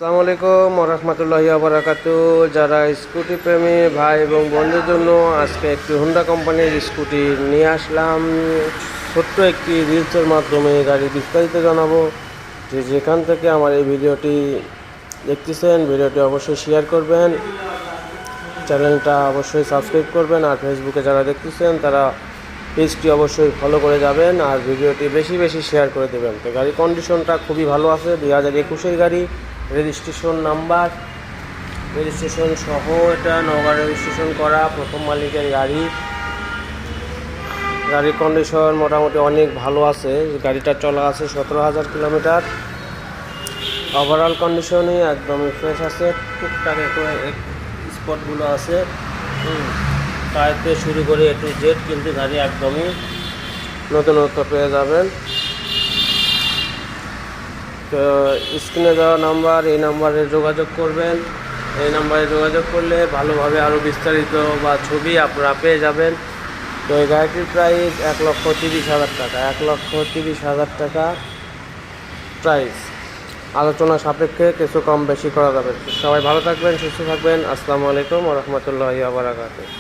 আসসালামু আলাইকুম রহমতুল্লাহি বারাকাতু। যারা স্কুটি প্রেমী ভাই এবং বন্ধুদের জন্য আজকে একটি হোন্ডা কোম্পানির স্কুটি নিয়ে আসলাম। ছোট্ট একটি রিলসের মাধ্যমে গাড়ি বিস্তারিত জানাবো। যেখান থেকে আমার এই ভিডিওটি দেখতেছেন, ভিডিওটি অবশ্যই শেয়ার করবেন, চ্যানেলটা অবশ্যই সাবস্ক্রাইব করবেন, আর ফেসবুকে যারা দেখতেছেন তারা পেজটি অবশ্যই ফলো করে যাবেন আর ভিডিওটি বেশি বেশি শেয়ার করে দেবেন। তো গাড়ির কন্ডিশনটা খুবই ভালো আছে, 2021-এর গাড়ি, রেজিস্ট্রেশন নাম্বার, রেজিস্ট্রেশন সহ এটা নগর রেজিস্ট্রেশন করা, প্রথম মালিকের গাড়ি। গাড়ির কন্ডিশন মোটামুটি অনেক ভালো আছে। গাড়িটা চলা আছে 17,000 কিলোমিটার। ওভারঅল কন্ডিশনই একদমই ফ্রেশ আছে। টুকটাক একটু স্পটগুলো আছে, টায়ারতে শুরু করে একটু জেড, কিন্তু গাড়ি একদমই নতুনত্ব পেয়ে যাবেন। তো স্ক্রিনে দেওয়া নাম্বার, এই নাম্বারে যোগাযোগ করবেন। এই নাম্বারে যোগাযোগ করলে ভালোভাবে আরও বিস্তারিত বা ছবি আপনারা পেয়ে যাবেন। তো এই গাড়িটির প্রাইস 1,30,000 টাকা, 1,30,000 টাকা প্রাইস। আলোচনা সাপেক্ষে কিছু কম বেশি করা যাবে। সবাই ভালো থাকবেন, সুস্থ থাকবেন। আসসালামু আলাইকুম ওয়া রাহমাতুল্লাহি ওয়া বারাকাতুহু।